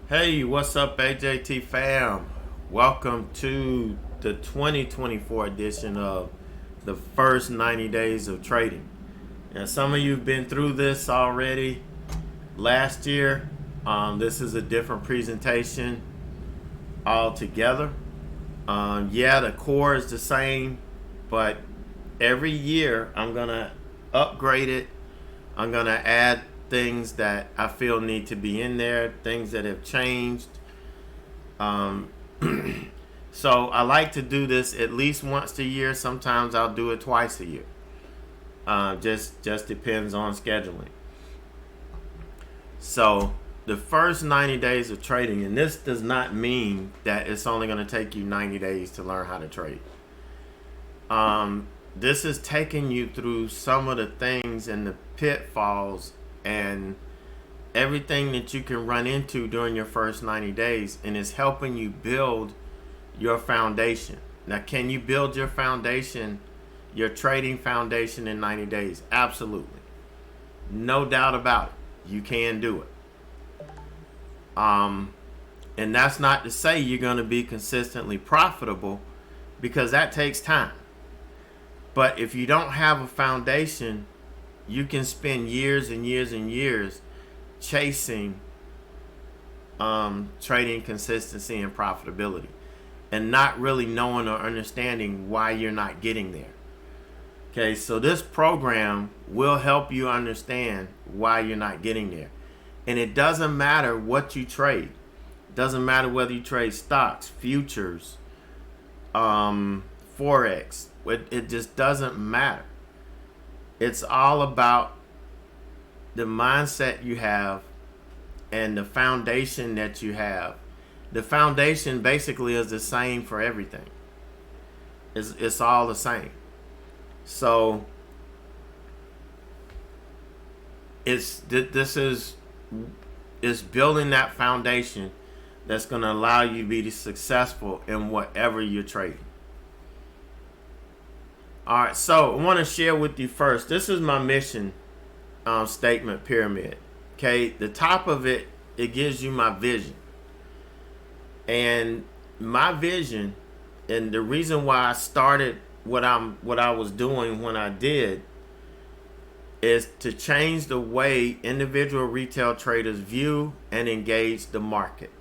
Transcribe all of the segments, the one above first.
Hey, what's up, AJT fam? Welcome to the 2024 edition of the first 90 days of trading. And some of you have been through this already last year. This is a different presentation altogether. Yeah, the core is the same, but every year I'm going to upgrade it. I'm going to add things that I feel need to be in there, things that have changed. Um, so I like to do this at least once a year. Sometimes I'll do it twice a year. Just depends on scheduling. So the first 90 days of trading, and this does not mean that it's only going to take you 90 days to learn how to trade. This is taking you through some of the things and the pitfalls and everything that you can run into during your first 90 days, and it's helping you build your foundation. Now, can you build your foundation, your trading foundation in 90 days? Absolutely. No doubt about it. You can do it. And that's not to say you're going to be consistently profitable, because that takes time. But if you don't have a foundation, you can spend years and years and years chasing trading consistency and profitability and not really knowing or understanding why you're not getting there. Okay, so this program will help you understand why you're not getting there. And it doesn't matter what you trade. It doesn't matter whether you trade stocks, futures, Forex. It just doesn't matter. It's all about the mindset you have and the foundation that you have. The foundation basically is the same for everything. It's all the same. So this is building that foundation that's going to allow you to be successful in whatever you're trading. All right, so I want to share with you first. This is my mission statement pyramid. Okay, the top of it, it gives you my vision. And my vision, and the reason why I started what I was doing when I did, is to change the way individual retail traders view and engage the market.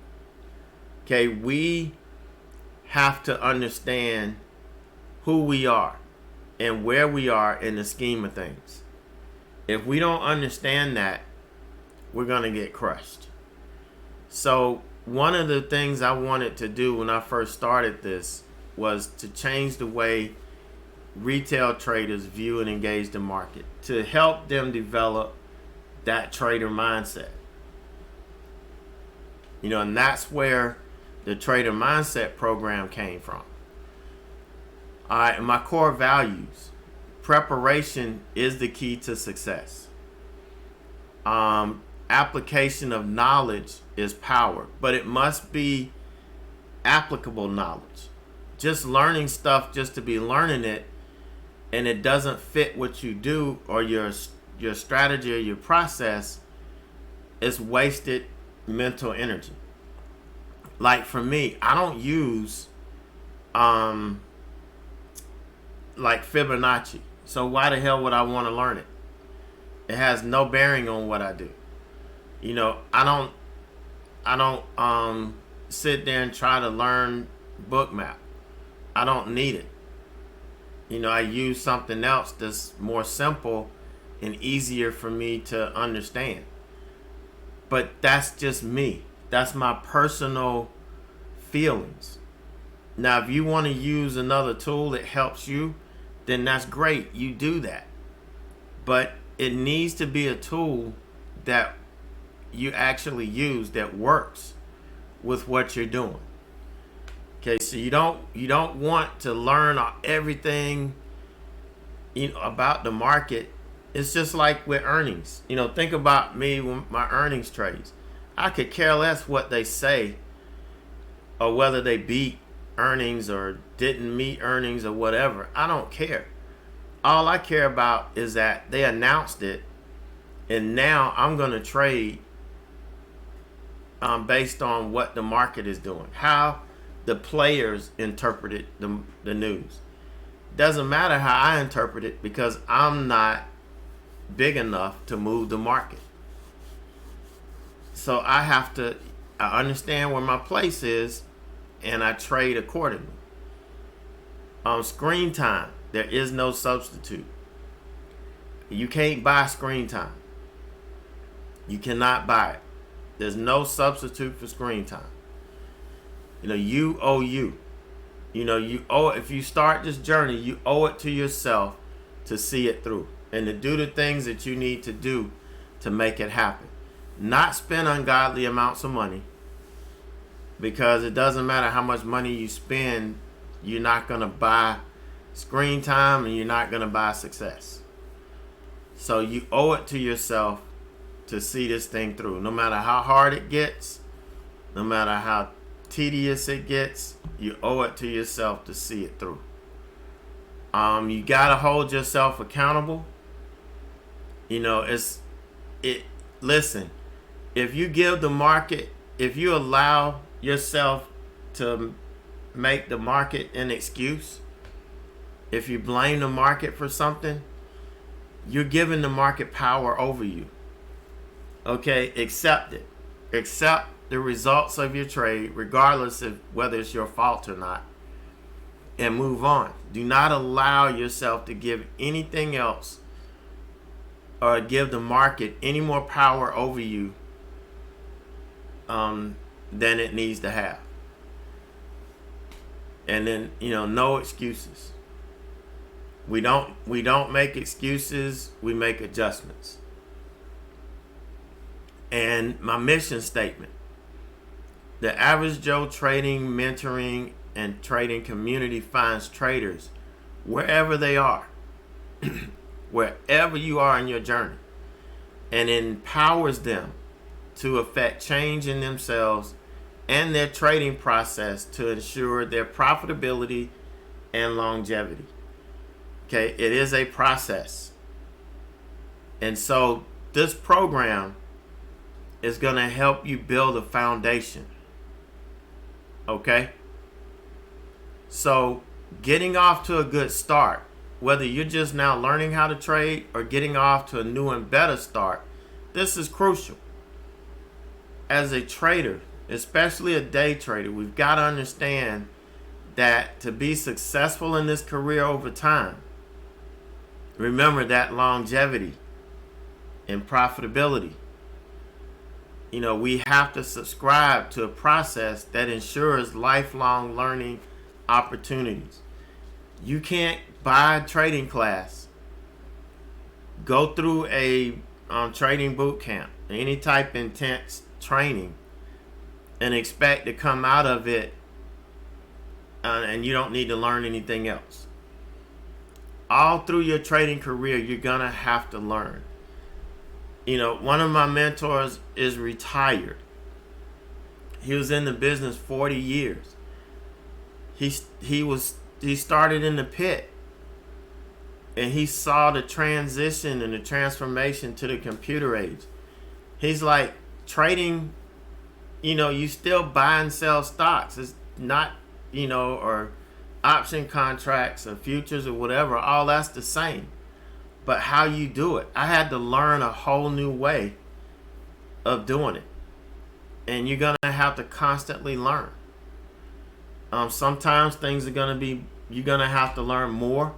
Okay, we have to understand who we are and where we are in the scheme of things. If we don't understand that, we're going to get crushed. So one of the things I wanted to do when I first started this was to change the way retail traders view and engage the market, to help them develop that trader mindset. And that's where the trader mindset program came from. All right, my core values. Preparation is the key to success. Application of knowledge is power, but it must be applicable knowledge. Just learning stuff just to be learning it, and it doesn't fit what you do or your strategy or your process, is wasted mental energy. Like for me, I don't use like Fibonacci. So why the hell would I want to learn it? It has no bearing on what I do. I don't sit there and try to learn Bookmap. I don't need it. I use something else that's more simple and easier for me to understand. But that's just me. That's my personal feelings. Now, if you want to use another tool that helps you, then that's great. You do that. But it needs to be a tool that you actually use that works with what you're doing. Okay, so you don't want to learn everything about the market. It's just like with earnings. Think about me with my earnings trades. I could care less what they say or whether they beat earnings or didn't meet earnings or whatever. I don't care. All I care about is that they announced it, and now I'm going to trade based on what the market is doing, how the players interpreted the news. Doesn't matter how I interpret it because I'm not big enough to move the market. So I understand where my place is and I trade accordingly. Screen time, there is no substitute. You can't buy screen time. You cannot buy it. There's no substitute for screen time. You owe you. You owe, if you start this journey, you owe it to yourself to see it through and to do the things that you need to do to make it happen. Not spend ungodly amounts of money, because it doesn't matter how much money you spend, you're not going to buy screen time and you're not going to buy success. So you owe it to yourself to see this thing through. No matter how hard it gets, no matter how tedious it gets, you owe it to yourself to see it through. You got to hold yourself accountable. Listen, if you give the market, if you allow yourself to make the market an excuse, if you blame the market for something, you're giving the market power over you. Okay, accept it. Accept the results of your trade, regardless of whether it's your fault or not, and move on. Do not allow yourself to give anything else or give the market any more power over you than it needs to have. And then, no excuses. We don't make excuses, we make adjustments. And my mission statement: the average Joe trading, mentoring, and trading community finds traders wherever they are, wherever you are in your journey, and empowers them to affect change in themselves and their trading process to ensure their profitability and longevity. Okay, it is a process. And so this program is going to help you build a foundation. Okay? So getting off to a good start, whether you're just now learning how to trade or getting off to a new and better start, this is crucial. As a trader, especially a day trader, we've got to understand that to be successful in this career over time, remember that longevity and profitability. We have to subscribe to a process that ensures lifelong learning opportunities. You can't buy a trading class, go through a trading boot camp, any type of intense training, and expect to come out of it and you don't need to learn anything else. All through your trading career, you're going to have to learn. One of my mentors is retired. He was in the business 40 years. He started in the pit, and he saw the transition and the transformation to the computer age. He's like, trading, you still buy and sell stocks. It's not, or option contracts or futures or whatever, all that's the same. But how you do it, I had to learn a whole new way of doing it. And you're going to have to constantly learn. Sometimes things are going to be, you're going to have to learn more.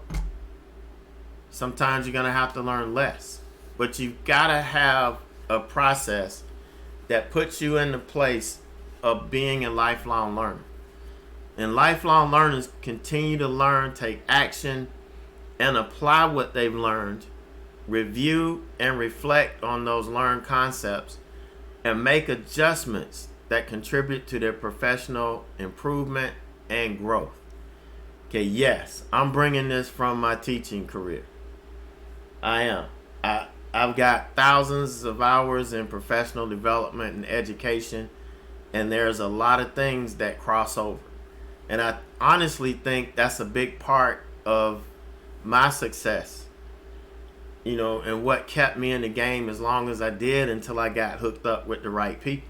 Sometimes you're going to have to learn less. But you've got to have a process that puts you in the place of being a lifelong learner. And lifelong learners continue to learn, take action, and apply what they've learned, review and reflect on those learned concepts, and make adjustments that contribute to their professional improvement and growth. Okay, yes, I'm bringing this from my teaching career. I am. I've got thousands of hours in professional development and education, and there's a lot of things that cross over. And I honestly think that's a big part of my success, and what kept me in the game as long as I did until I got hooked up with the right people.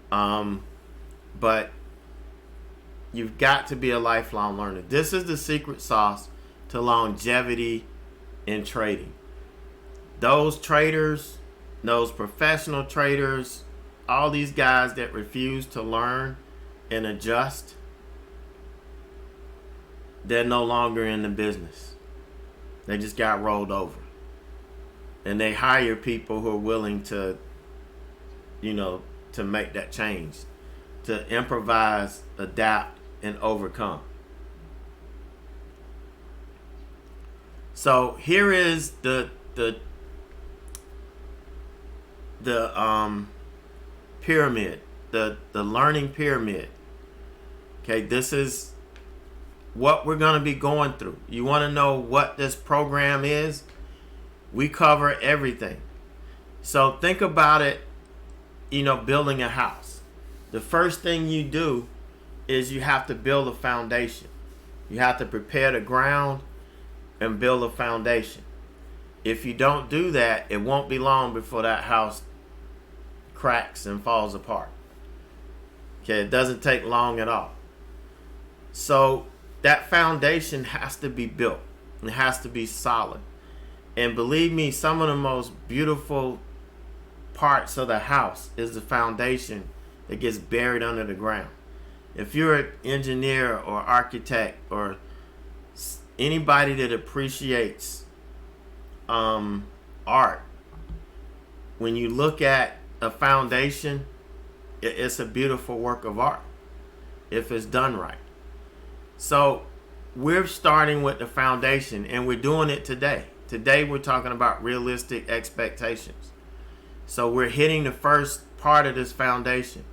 But you've got to be a lifelong learner. This is the secret sauce to longevity in trading. Those traders, those professional traders, all these guys that refuse to learn and adjust, they're no longer in the business. They just got rolled over. And they hire people who are willing to, to make that change, to improvise, adapt, and overcome. So here is the pyramid, the learning pyramid. Okay, this is what we're going to be going through. You want to know what this program is? We cover everything. So think about it, building a house. The first thing you do is you have to build a foundation. You have to prepare the ground and build a foundation. If you don't do that, it won't be long before that house cracks and falls apart. Okay, it doesn't take long at all. So that foundation has to be built. It has to be solid. And believe me, some of the most beautiful parts of the house is the foundation that gets buried under the ground. If you're an engineer or architect or anybody that appreciates art, when you look at a foundation, it's a beautiful work of art if it's done right. So we're starting with the foundation, and we're doing it today. Today we're talking about realistic expectations. So we're hitting the first part of this foundation.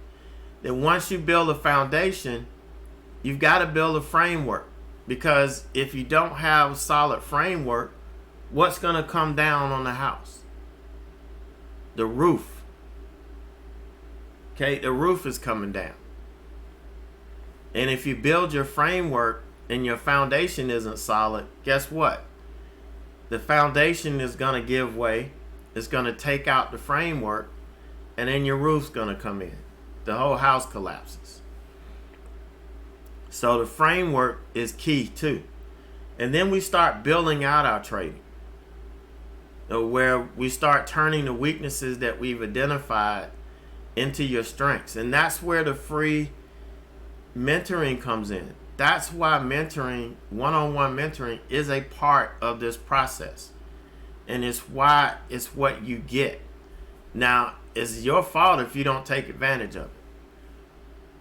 Then once you build a foundation, you've got to build a framework, because if you don't have a solid framework, what's going to come down on the house? The roof. Okay, the roof is coming down. And if you build your framework and your foundation isn't solid, guess what? The foundation is going to give way. It's going to take out the framework, and then your roof's going to come in. The whole house collapses. So the framework is key too. And then we start building out our trading, where we start turning the weaknesses that we've identified into your strengths. And that's where the free mentoring comes in. That's why mentoring, one-on-one mentoring, is a part of this process. And it's why it's what you get. Now, it's your fault if you don't take advantage of it.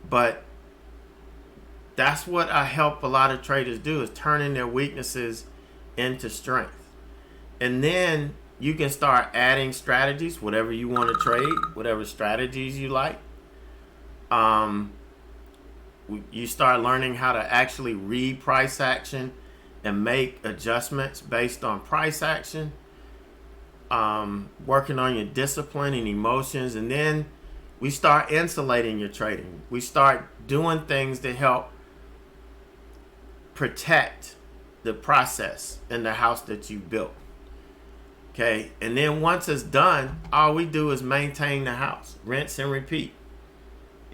But that's what I help a lot of traders do, is turning their weaknesses into strength. And then you can start adding strategies, whatever you want to trade, whatever strategies you like. You start learning how to actually read price action and make adjustments based on price action. Working on your discipline and emotions. And then we start insulating your trading. We start doing things to help protect the process in the house that you built. Okay, and then once it's done, all we do is maintain the house, rinse and repeat.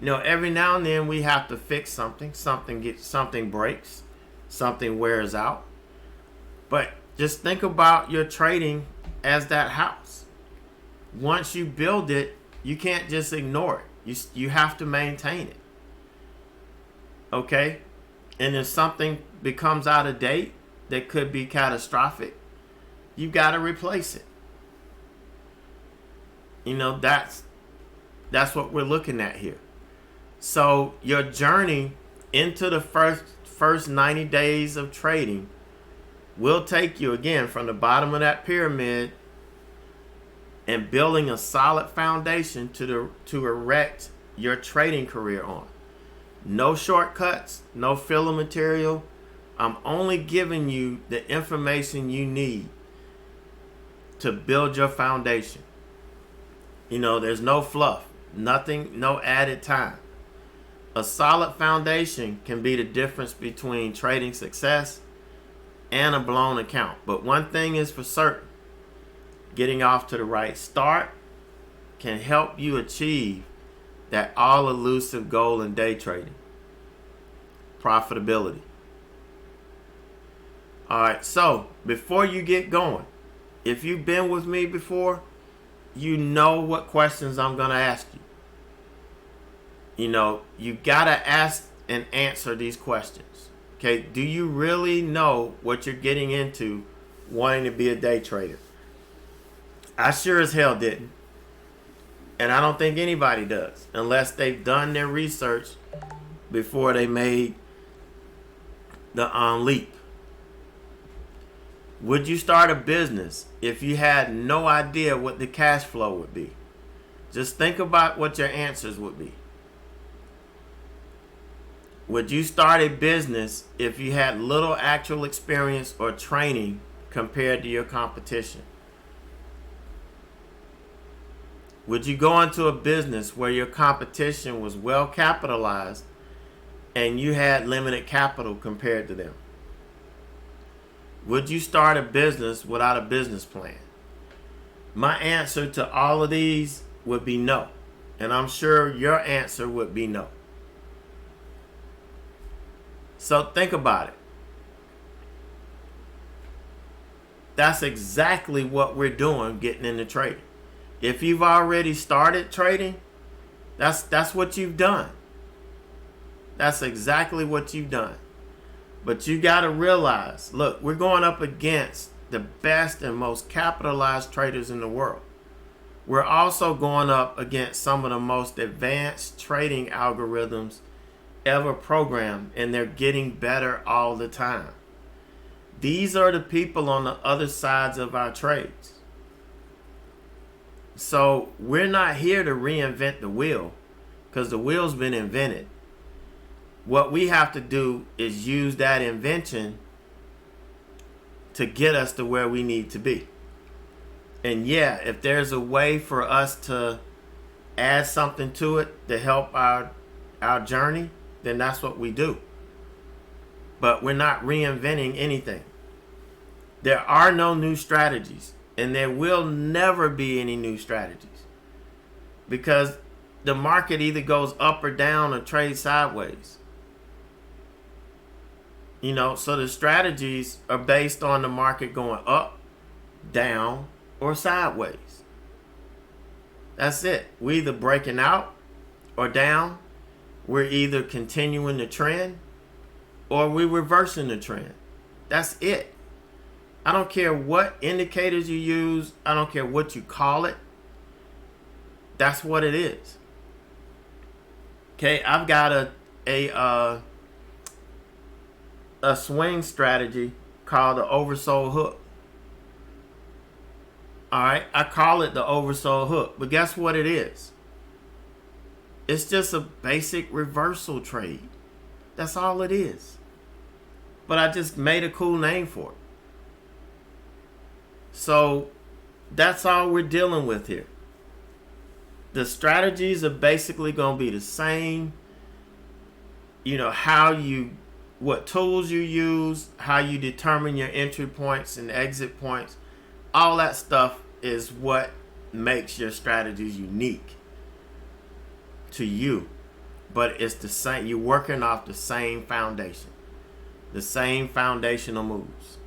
Every now and then we have to fix something. Something breaks, something wears out. But just think about your trading as that house. Once you build it, you can't just ignore it. You have to maintain it. Okay? And if something becomes out of date that could be catastrophic, you got to replace it. That's what we're looking at here. So your journey into the first 90 days of trading will take you, again, from the bottom of that pyramid and building a solid foundation to erect your trading career on. No shortcuts, no filler material. I'm only giving you the information you need to build your foundation. There's no fluff, nothing, no added time. A solid foundation can be the difference between trading success and a blown account. But one thing is for certain: getting off to the right start can help you achieve That all elusive goal in day trading. Profitability. All right, so before you get going, if you've been with me before, you know what questions I'm going to ask you. You know, you got to ask and answer these questions. Okay, do you really know what you're getting into wanting to be a day trader? I sure as hell didn't. And I don't think anybody does unless they've done their research before they made the leap. Would you start a business if you had no idea what the cash flow would be? Just think about what your answers would be. Would you start a business if you had little actual experience or training compared to your competition? Would you go into a business where your competition was well capitalized and you had limited capital compared to them? Would you start a business without a business plan? My answer to all of these would be no. And I'm sure your answer would be no. So think about it. That's exactly what we're doing getting into trading. If you've already started trading, that's what you've done. That's exactly what you've done. But you got to realize, look, we're going up against the best and most capitalized traders in the world. We're also going up against some of the most advanced trading algorithms ever programmed, and they're getting better all the time. These are the people on the other sides of our trades. So we're not here to reinvent the wheel because the wheel's been invented. What we have to do is use that invention to get us to where we need to be. And yeah, if there's a way for us to add something to it to help our journey, then that's what we do. But we're not reinventing anything. There are no new strategies, and there will never be any new strategies because the market either goes up or down or trades sideways. You know, so the strategies are based on the market going up, down, or sideways. That's it. We're either breaking out or down. We're either continuing the trend or we're reversing the trend. That's it. I don't care what indicators you use. I don't care what you call it. That's what it is. Okay, I've got a swing strategy called the oversold hook. All right, I call it the oversold hook, but guess what it is? It's just a basic reversal trade. That's all it is. But I just made a cool name for it. So that's all we're dealing with here. The strategies are basically going to be the same. You know, what tools you use, how you determine your entry points and exit points. All that stuff is what makes your strategies unique to you. But it's the same. You're working off the same foundation. The same foundational moves.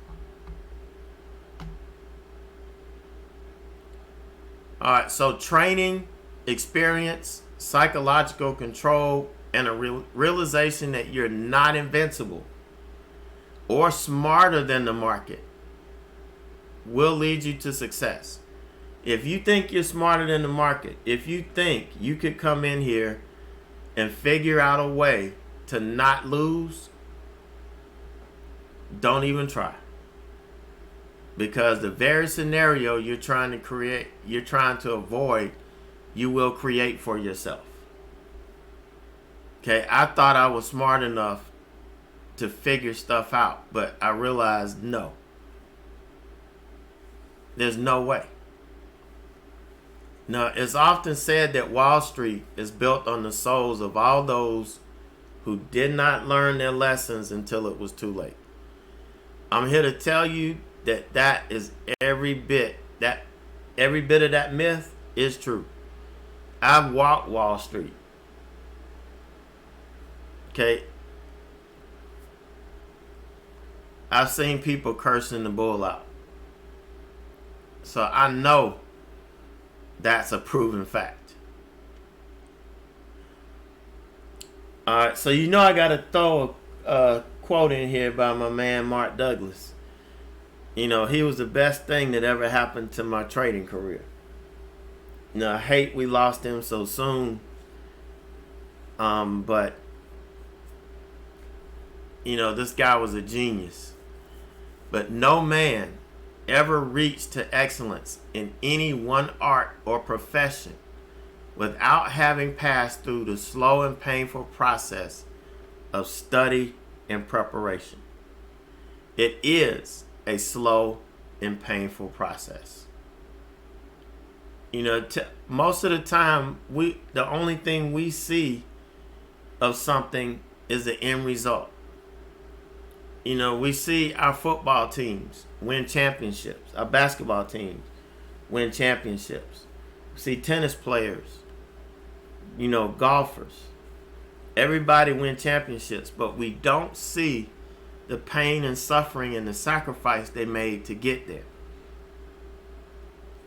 All right, so training, experience, psychological control, and a realization that you're not invincible or smarter than the market will lead you to success. If you think you're smarter than the market, if you think you could come in here and figure out a way to not lose, don't even try. Because the very scenario you're trying to create, you're trying to avoid, you will create for yourself. Okay, I thought I was smart enough to figure stuff out, but I realized no. There's no way. Now, it's often said that Wall Street is built on the souls of all those who did not learn their lessons until it was too late. I'm here to tell you that is every bit of that myth is true. I've walked Wall Street. Okay. I've seen people cursing the bull out. So I know that's a proven fact. Alright, so I gotta throw a quote in here by my man Mark Douglas. He was the best thing that ever happened to my trading career. I hate we lost him so soon. But this guy was a genius. But no man ever reached to excellence in any one art or profession without having passed through the slow and painful process of study and preparation. It is a slow and painful process. Most of the time, the only thing we see of something is the end result. We see our football teams win championships, our basketball teams win championships. We see tennis players, golfers. Everybody win championships, but we don't see the pain and suffering and the sacrifice they made to get there.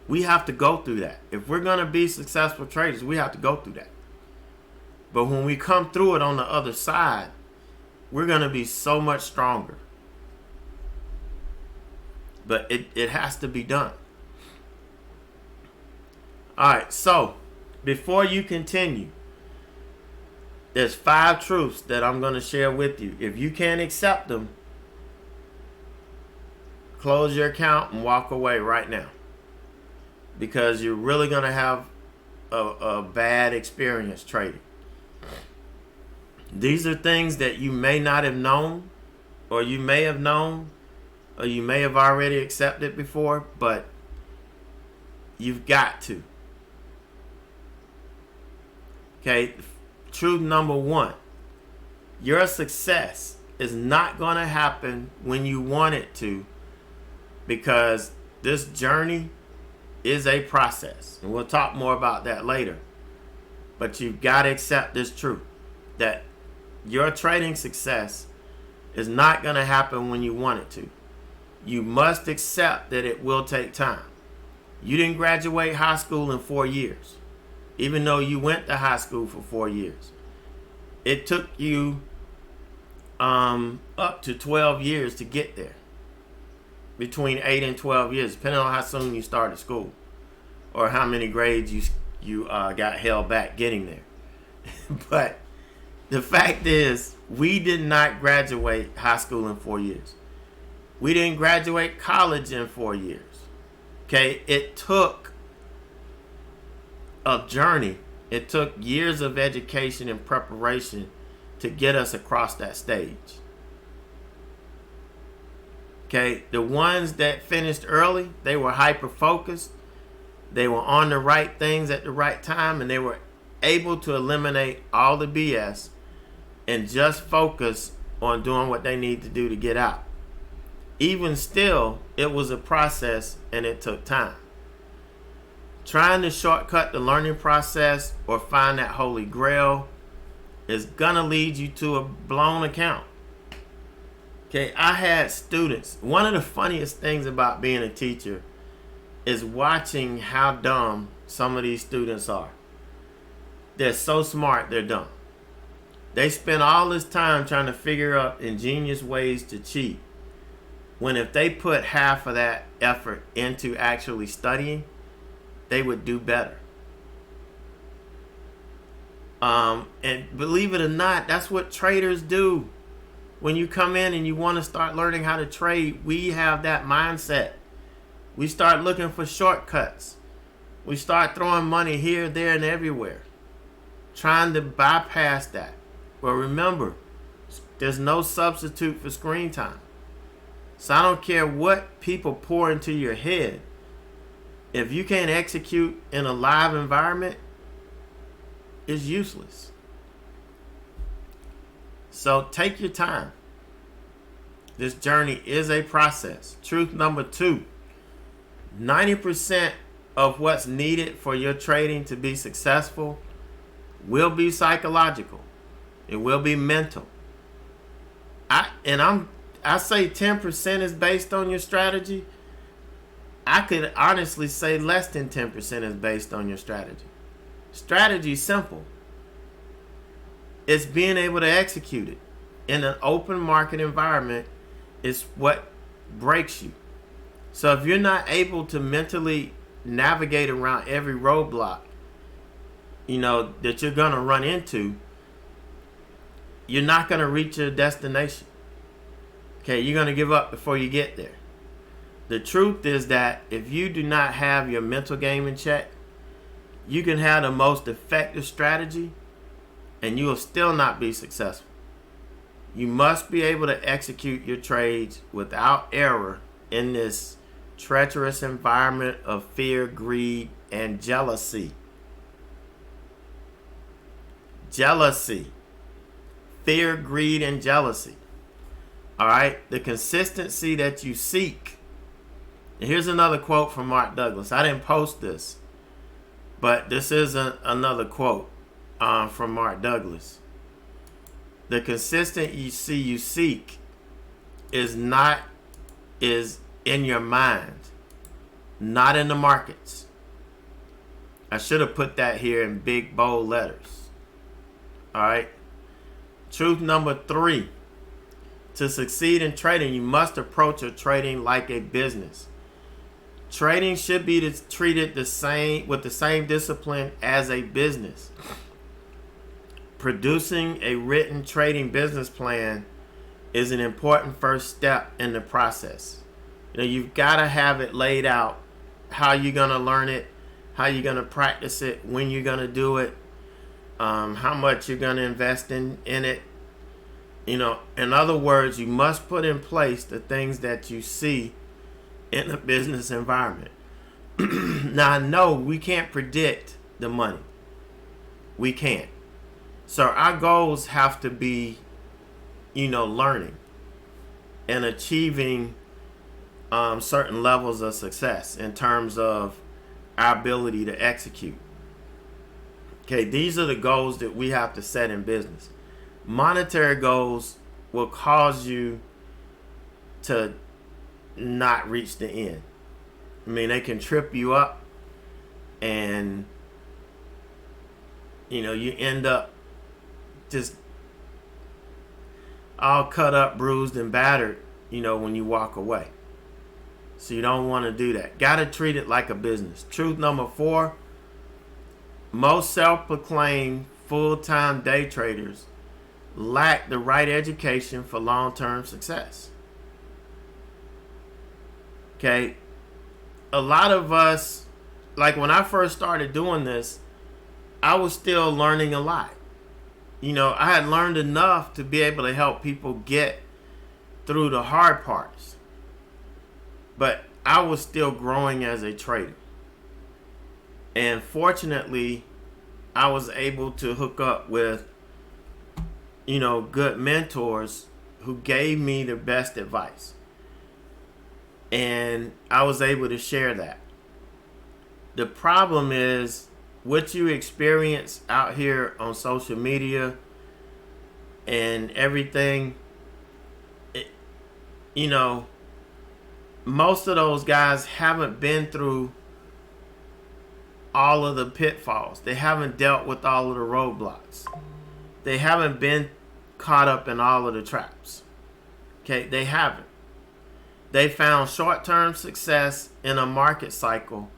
We have to go through that. If we're going to be successful traders, we have to go through that. But when we come through it on the other side, we're going to be so much stronger. But it has to be done. All right, so before you continue, there's 5 truths that I'm going to share with you. If you can't accept them, close your account and walk away right now. Because you're really going to have a bad experience trading. These are things that you may not have known, or you may have known, or you may have already accepted before, but you've got to. Okay, truth number 1. Your success is not going to happen when you want it to, because this journey is a process. And we'll talk more about that later. But you've got to accept this truth, that your trading success is not going to happen when you want it to. You must accept that it will take time. You didn't graduate high school in 4 years, even though you went to high school for 4 years. It took you up to 12 years to get there. Between 8 and 12 years, depending on how soon you started school or how many grades you got held back getting there. But the fact is, we did not graduate high school in 4 years. We didn't graduate college in 4 years. Okay, it took a journey. It took years of education and preparation to get us across that stage. Okay, the ones that finished early, they were hyper-focused. They were on the right things at the right time, and they were able to eliminate all the BS and just focus on doing what they need to do to get out. Even still, it was a process and it took time. Trying to shortcut the learning process or find that holy grail is gonna lead you to a blown account. Okay, I had students. One of the funniest things about being a teacher is watching how dumb some of these students are. They're so smart, they're dumb. They spend all this time trying to figure out ingenious ways to cheat, when if they put half of that effort into actually studying, they would do better. And believe it or not, that's what traders do. When you come in and you want to start learning how to trade, we have that mindset. We start looking for shortcuts. We start throwing money here, there, and everywhere, trying to bypass that. But remember, there's no substitute for screen time. So I don't care what people pour into your head. If you can't execute in a live environment, it's useless. So take your time. This journey is a process. Truth number 2, 90% of what's needed for your trading to be successful will be psychological. It will be mental. I say 10% is based on your strategy. I could honestly say less than 10% is based on your strategy. Strategy is simple. It's being able to execute it in an open market environment is what breaks you. So if you're not able to mentally navigate around every roadblock, that you're going to run into, you're not going to reach your destination. Okay, you're going to give up before you get there. The truth is that if you do not have your mental game in check, you can have the most effective strategy and you will still not be successful. You must be able to execute your trades without error in this treacherous environment of fear, greed, and jealousy. Jealousy. Fear, greed, and jealousy. All right? The consistency that you seek. And here's another quote from Mark Douglas. I didn't post this, but this is another quote from Mark Douglas. The consistency you seek is in your mind, not in the markets. I should have put that here in big bold letters. All right. Truth number 3. To succeed in trading, you must approach your trading like a business. Trading should be treated the same with the same discipline as a business. Producing a written trading business plan is an important first step in the process. You've got to have it laid out, how you're going to learn it, how you're going to practice it, when you're going to do it, how much you're going to invest in it. In other words, you must put in place the things that you see in a business environment. Now, I know we can't predict the money. We can't. So our goals have to be, learning and achieving certain levels of success in terms of our ability to execute. Okay, these are the goals that we have to set in business. Monetary goals will cause you to not reach the end. They can trip you up and, you end up just all cut up, bruised, and battered, when you walk away. So you don't want to do that. Got to treat it like a business. Truth number 4, most self-proclaimed full-time day traders lack the right education for long-term success. Okay, a lot of us, like when I first started doing this, I was still learning a lot. I had learned enough to be able to help people get through the hard parts. But I was still growing as a trader. And fortunately, I was able to hook up with, good mentors who gave me the best advice. And I was able to share that. The problem is what you experience out here on social media and everything, most of those guys haven't been through all of the pitfalls. They haven't dealt with all of the roadblocks. They haven't been caught up in all of the traps. Okay, they haven't. They found short-term success in a market cycle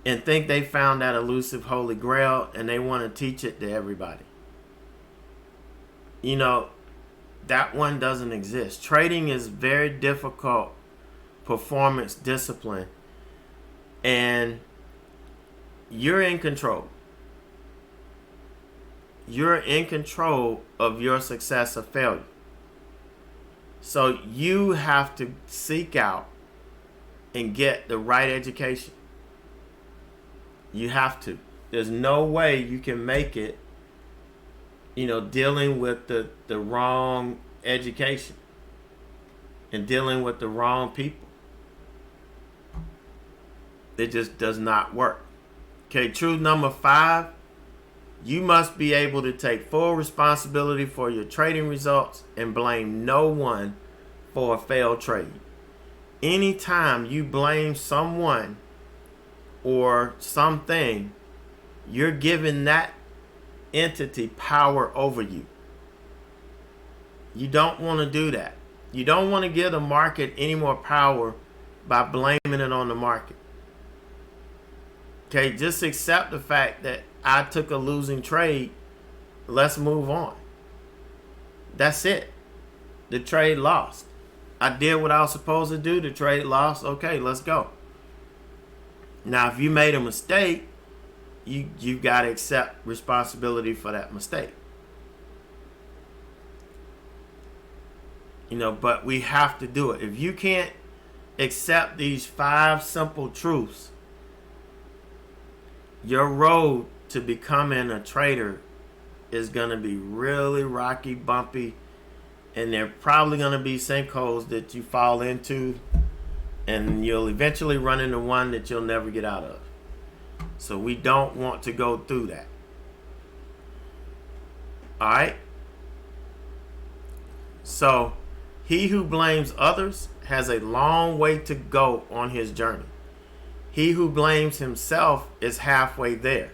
and think they found that elusive holy grail and they want to teach it to everybody. That one doesn't exist. Trading is very difficult performance discipline, and you're in control. You're in control of your success or failure. So you have to seek out and get the right education. You have to. There's no way you can make it, dealing with the wrong education and dealing with the wrong people. It just does not work. Okay, truth number 5. You must be able to take full responsibility for your trading results and blame no one for a failed trade. Anytime you blame someone or something, you're giving that entity power over you. You don't want to do that. You don't want to give the market any more power by blaming it on the market. Okay, just accept the fact that I took a losing trade. Let's move on. That's it. The trade lost. I did what I was supposed to do. The trade lost. Okay, let's go. Now, if you made a mistake, you got to accept responsibility for that mistake. But we have to do it. If you can't accept these 5 simple truths, your road to becoming a trader is going to be really rocky, bumpy, and there are probably going to be sinkholes that you fall into, and you'll eventually run into one that you'll never get out of. So we don't want to go through that. All right? So he who blames others has a long way to go on his journey. He who blames himself is halfway there.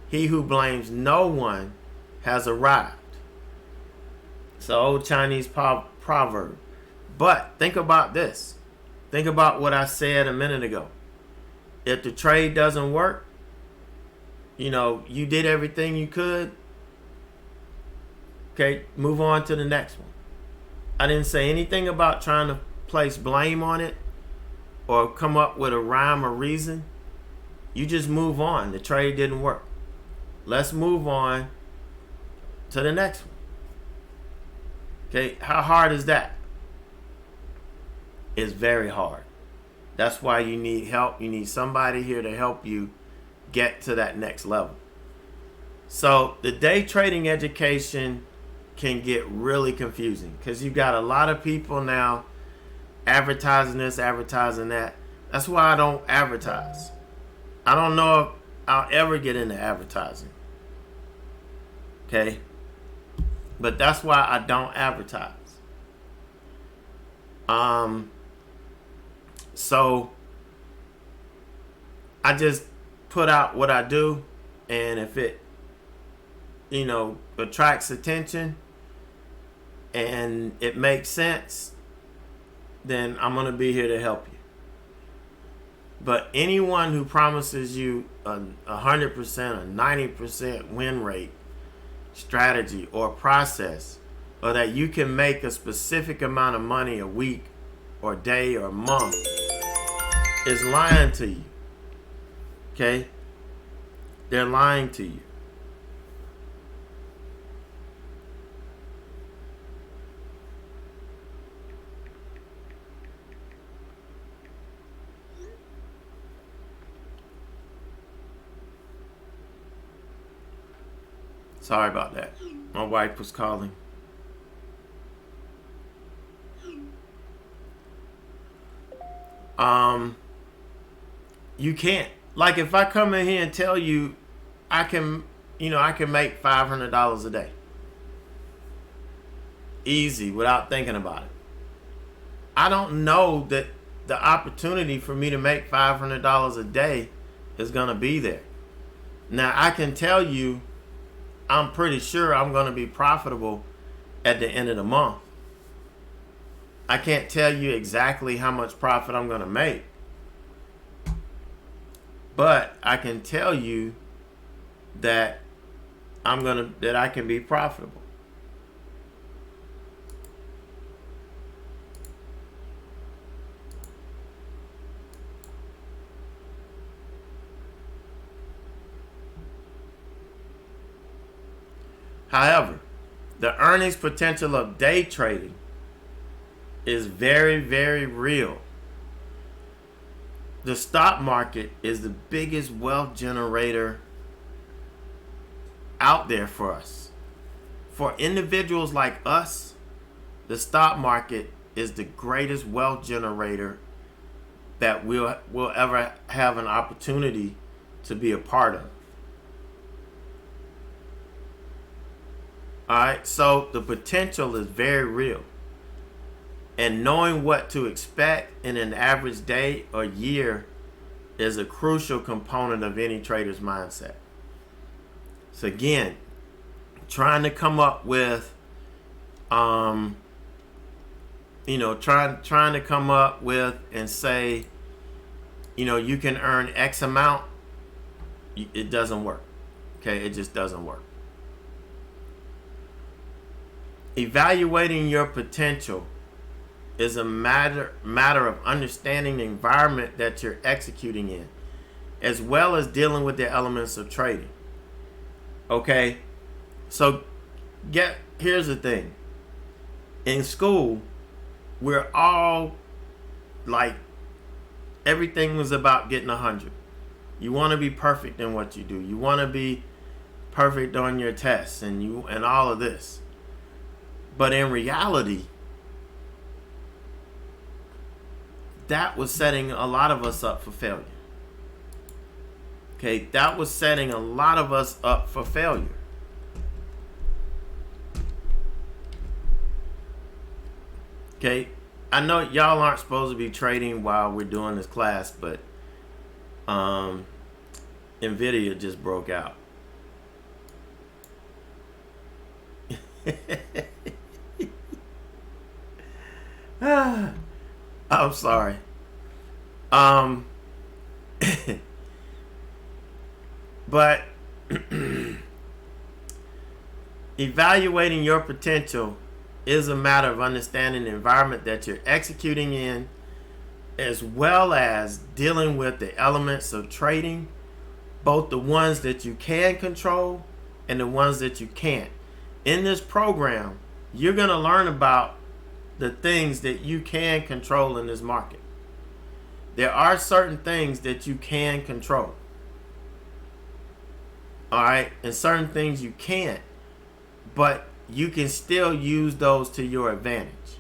He who blames no one has arrived. It's an old Chinese proverb. But think about this. Think about what I said a minute ago. If the trade doesn't work, you did everything you could. Okay, move on to the next one. I didn't say anything about trying to place blame on it or come up with a rhyme or reason. You just move on. The trade didn't work. Let's move on to the next one. Okay, how hard is that? It's very hard. That's why you need help. You need somebody here to help you get to that next level. So the day trading education can get really confusing because you've got a lot of people now advertising this, advertising that. That's why I don't advertise. I don't know if I'll ever get into advertising. Okay? But that's why I don't advertise. So I just put out what I do, and if it attracts attention and it makes sense, then I'm going to be here to help you. But anyone who promises you a 100%, a 90% win rate strategy or process, or that you can make a specific amount of money a week or day or month, is lying to you. Okay? They're lying to you. Sorry about that. My wife was calling. You can't. Like if I come in here and tell you I can make $500 a day. Easy, without thinking about it. I don't know that the opportunity for me to make $500 a day is going to be there. Now, I can tell you I'm pretty sure I'm going to be profitable at the end of the month. I can't tell you exactly how much profit I'm going to make. But I can tell you that I can be profitable. However, the earnings potential of day trading is very, very real. The stock market is the biggest wealth generator out there for us. For individuals like us, the stock market is the greatest wealth generator that we'll ever have an opportunity to be a part of. All right, so the potential is very real. And knowing what to expect in an average day or year is a crucial component of any trader's mindset. So again, trying to come up with, trying to come up with and say, you can earn X amount, it doesn't work. Okay, it just doesn't work. Evaluating your potential is a matter of understanding the environment that you're executing in, as well as dealing with the elements of trading. Okay, so here's the thing. In school, we're all like, everything was about getting 100. You want to be perfect in what you do. You want to be perfect on your tests and all of this. But in reality, that was setting a lot of us up for failure. Okay, that was setting a lot of us up for failure. Okay, I know y'all aren't supposed to be trading while we're doing this class, but NVIDIA just broke out. I'm sorry. But evaluating your potential is a matter of understanding the environment that you're executing in, as well as dealing with the elements of trading, both the ones that you can control and the ones that you can't. In this program, you're going to learn about the things that you can control in this market. There are certain things that you can control. All right, and certain things you can't, but you can still use those to your advantage.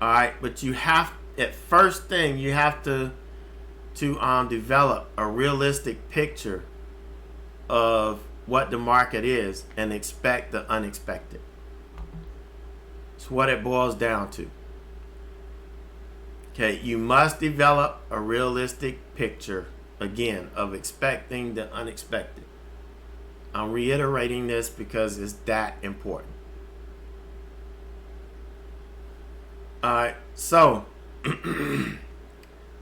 All right, but you have, at first thing, you have to develop a realistic picture of what the market is and expect the unexpected. It's what it boils down to. Okay, you must develop a realistic picture, again, of expecting the unexpected. I'm reiterating this because it's that important. All right, so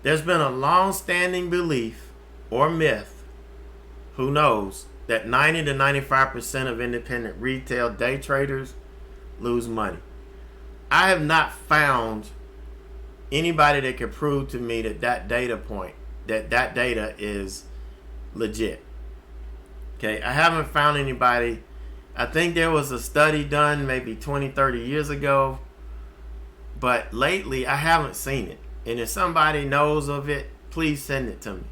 there's been a long-standing belief or myth, who knows, that 90 to 95% of independent retail day traders lose money. I have not found anybody that can prove to me that data is legit. Okay, I haven't found anybody. I think there was a study done maybe 20, 30 years ago, but lately I haven't seen it. And if somebody knows of it, please send it to me.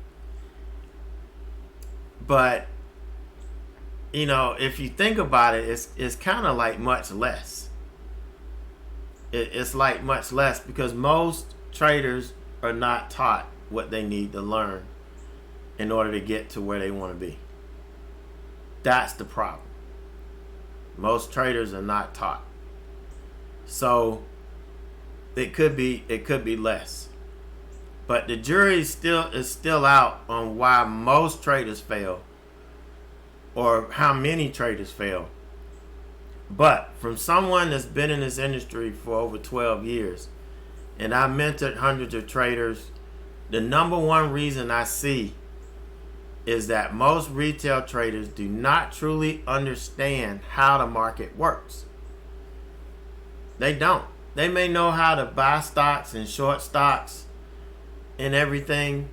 But, if you think about it, it's kind of like much less. It's like much less because most traders are not taught what they need to learn in order to get to where they want to be. That's the problem. Most traders are not taught. So it could be less. But the jury is still out on why most traders fail or how many traders fail. But from someone that's been in this industry for over 12 years, and I mentored hundreds of traders, the number one reason I see is that most retail traders do not truly understand how the market works. They don't. They may know how to buy stocks and short stocks and everything,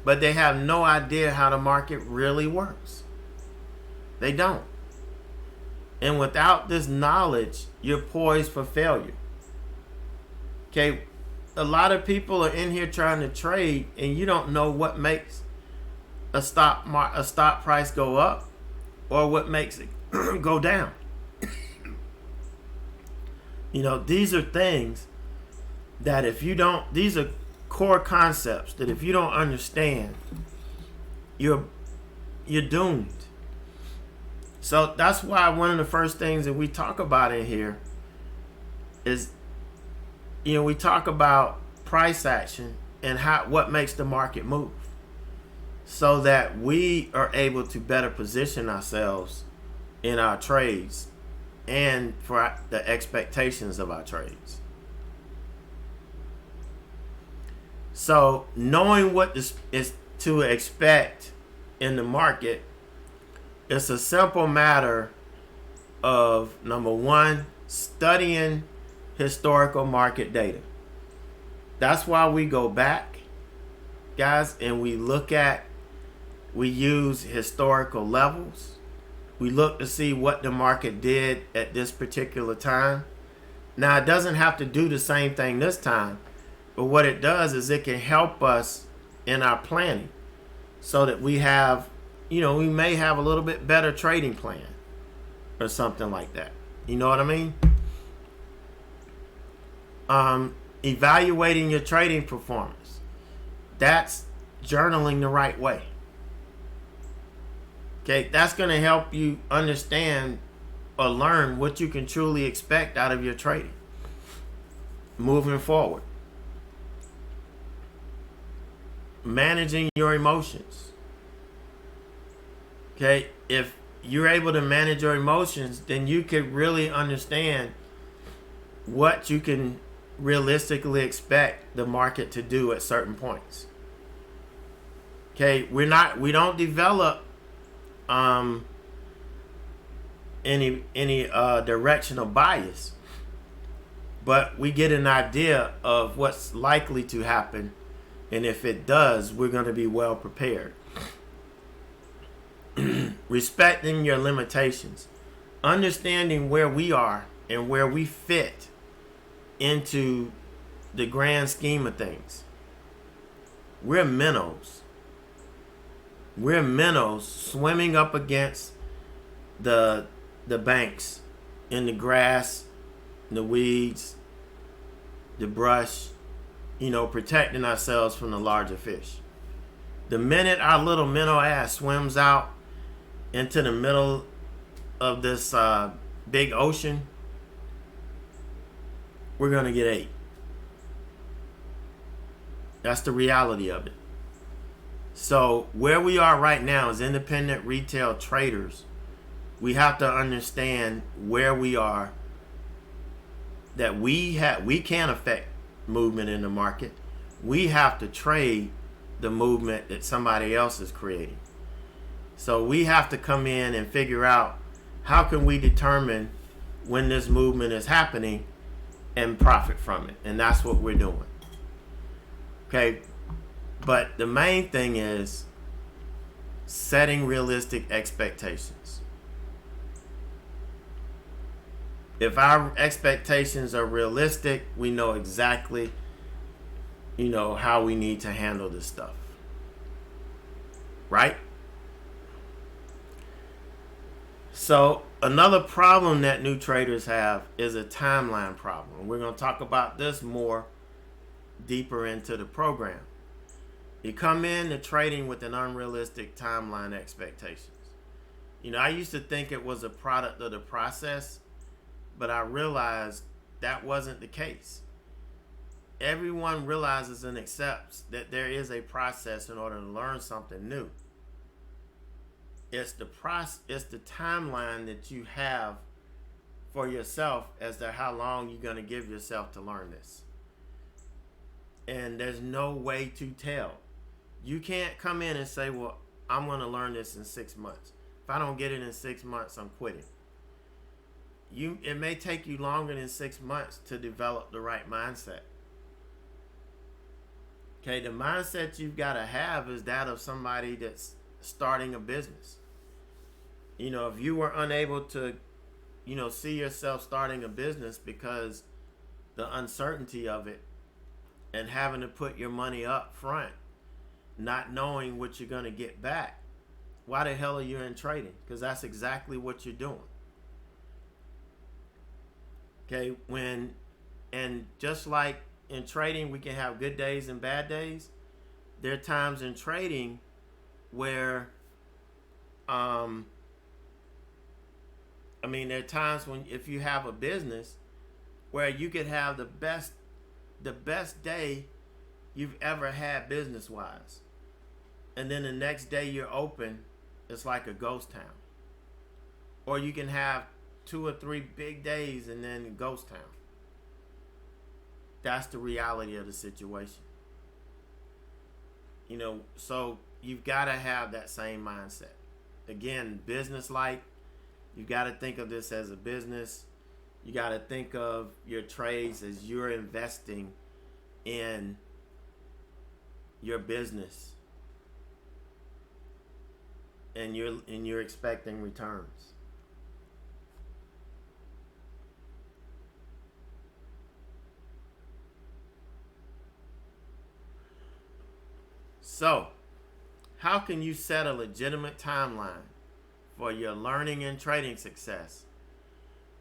but they have no idea how the market really works. They don't. And without this knowledge, you're poised for failure. Okay, a lot of people are in here trying to trade, and you don't know what makes a stock price go up or what makes it go down. These are things that these are core concepts that if you don't understand, you're doomed. So that's why one of the first things that we talk about in here is, we talk about price action and what makes the market move, so that we are able to better position ourselves in our trades and for the expectations of our trades. So knowing what this is to expect in the market, it's a simple matter of, number one, studying historical market data. That's why we go back, guys, and we use historical levels. We look to see what the market did at this particular time. Now, it doesn't have to do the same thing this time, but what it does is it can help us in our planning, so that we have, we may have a little bit better trading plan or something like that. You know what I mean? Evaluating your trading performance. That's journaling the right way. Okay, that's going to help you understand or learn what you can truly expect out of your trading moving forward. Managing your emotions. Okay, if you're able to manage your emotions, then you could really understand what you can realistically expect the market to do at certain points. Okay, we don't develop any directional bias, but we get an idea of what's likely to happen, and if it does, we're going to be well prepared. Respecting your limitations, understanding where we are and where we fit into the grand scheme of things. We're minnows. We're minnows swimming up against the banks, in the grass, the weeds, the brush, protecting ourselves from the larger fish. The minute our little minnow ass swims out into the middle of this big ocean, we're going to get ate. That's the reality of it. So where we are right now as independent retail traders, we have to understand where we are, that we can affect movement in the market. We have to trade the movement that somebody else is creating. So we have to come in and figure out, how can we determine when this movement is happening and profit from it. And that's what we're doing. Okay. But the main thing is setting realistic expectations. If our expectations are realistic, we know exactly, how we need to handle this stuff. Right? So another problem that new traders have is a timeline problem. We're going to talk about this more deeper into the program. You come into trading with an unrealistic timeline expectations. I used to think it was a product of the process, but I realized that wasn't the case. Everyone realizes and accepts that there is a process in order to learn something new. It's the timeline that you have for yourself as to how long you're going to give yourself to learn this. And there's no way to tell. You can't come in and say, well, I'm going to learn this in 6 months. If I don't get it in 6 months, I'm quitting. It may take you longer than 6 months to develop the right mindset. Okay, the mindset you've got to have is that of somebody that's starting a business. If you were unable to, see yourself starting a business because the uncertainty of it and having to put your money up front, not knowing what you're going to get back, why the hell are you in trading? Because that's exactly what you're doing. Okay, and just like in trading, we can have good days and bad days. There are times in trading where I mean, there are times when if you have a business where you could have the best day you've ever had business wise, and then the next day you're open, it's like a ghost town. Or you can have 2 or 3 big days and then ghost town. That's the reality of the situation. So you've got to have that same mindset. Again, business like, you got to think of this as a business. You got to think of your trades as you're investing in your business, and you're expecting returns. So, how can you set a legitimate timeline for your learning and trading success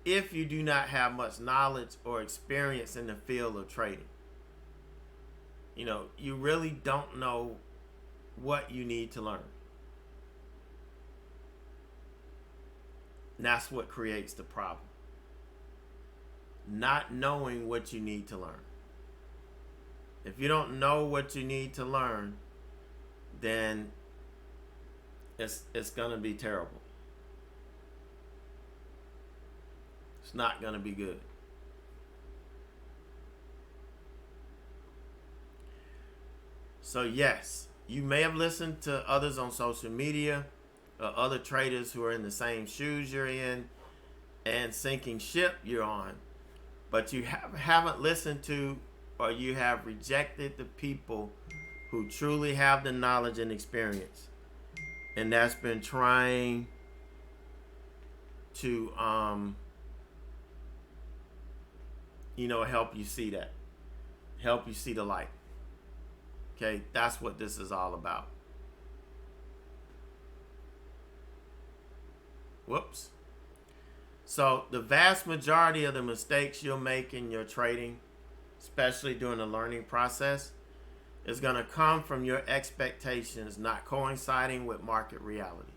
if you do not have much knowledge or experience in the field of trading? You really don't know what you need to learn. And that's what creates the problem. Not knowing what you need to learn. If you don't know what you need to learn, then it's gonna be terrible. It's not gonna be good. So yes, you may have listened to others on social media or other traders who are in the same shoes you're in and sinking ship you're on, but you haven't listened to, or you have rejected the people who truly have the knowledge and experience, and that's been trying to help you see that, help you see the light. Okay, that's what this is all about. Whoops. So the vast majority of the mistakes you'll make in your trading, especially during the learning process, is going to come from your expectations not coinciding with market reality.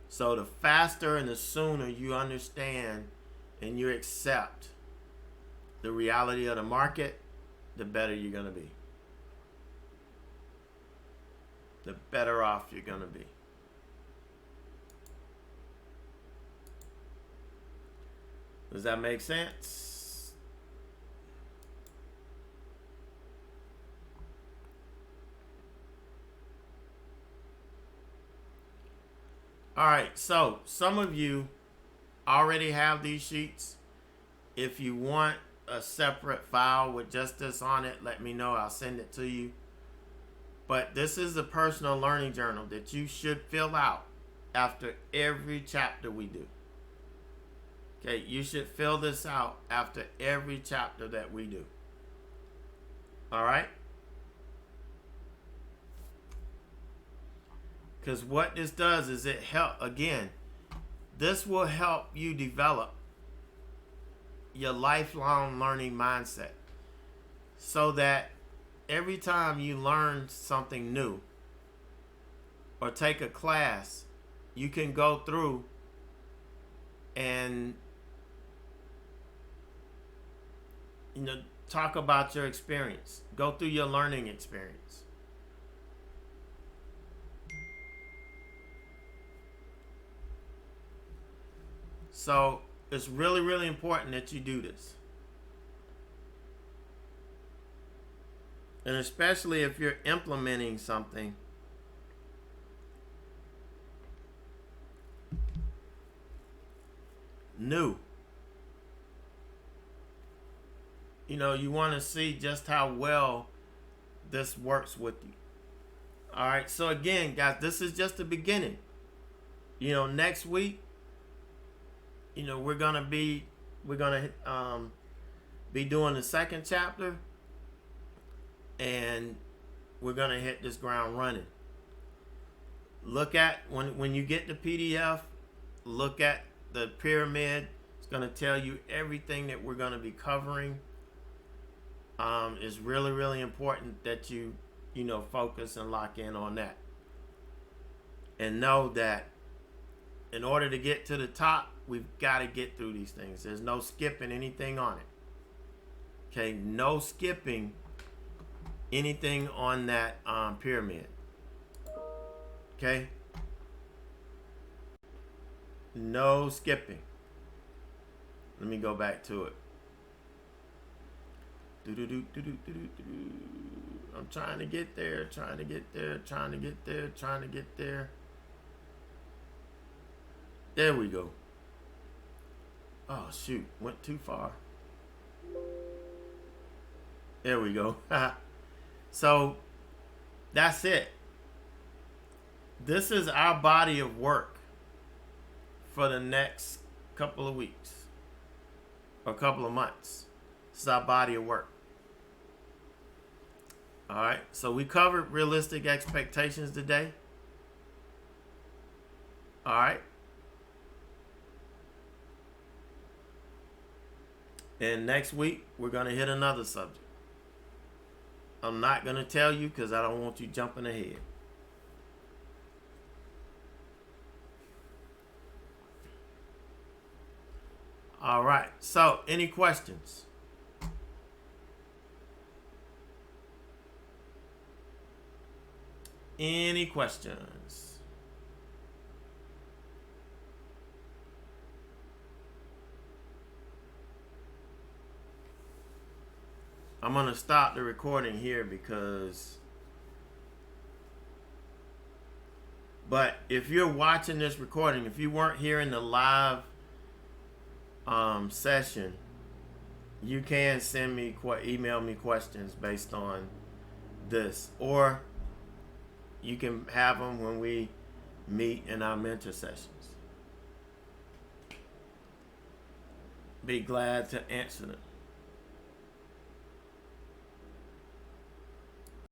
So the faster and the sooner you understand and you accept the reality of the market, the better you're going to be. The better off you're going to be. Does that make sense? All right, so some of you already have these sheets. If you want a separate file with just this on it, let me know. I'll send it to you. But this is a personal learning journal that you should fill out after every chapter we do. Okay, you should fill this out after every chapter that we do. All right? Because what this does is this will help you develop your lifelong learning mindset, so that every time you learn something new or take a class, you can go through and talk about your experience. Go through your learning experience. So it's really, really important that you do this. And especially if you're implementing something new. You want to see just how well this works with you. All right. So again, guys, this is just the beginning. Next week, we're gonna be doing the second chapter, and we're gonna hit this ground running. Look at when you get the PDF, look at the pyramid. It's gonna tell you everything that we're gonna be covering. It's really, really important that you focus and lock in on that, and know that in order to get to the top, we've got to get through these things. There's no skipping anything on it. Okay, no skipping anything on that pyramid. Okay, no skipping. Let me go back to it. I'm trying to get there, trying to get there, trying to get there, trying to get there. There we go. Oh, shoot. Went too far. There we go. So, that's it. This is our body of work for the next couple of weeks or couple of months. This is our body of work. All right. So, we covered realistic expectations today. All right. And next week, we're going to hit another subject. I'm not going to tell you because I don't want you jumping ahead. All right. So, any questions? Any questions? I'm going to stop the recording here but if you're watching this recording, if you weren't here in the live session, you can send me, email me questions based on this, or you can have them when we meet in our mentor sessions. Be glad to answer them.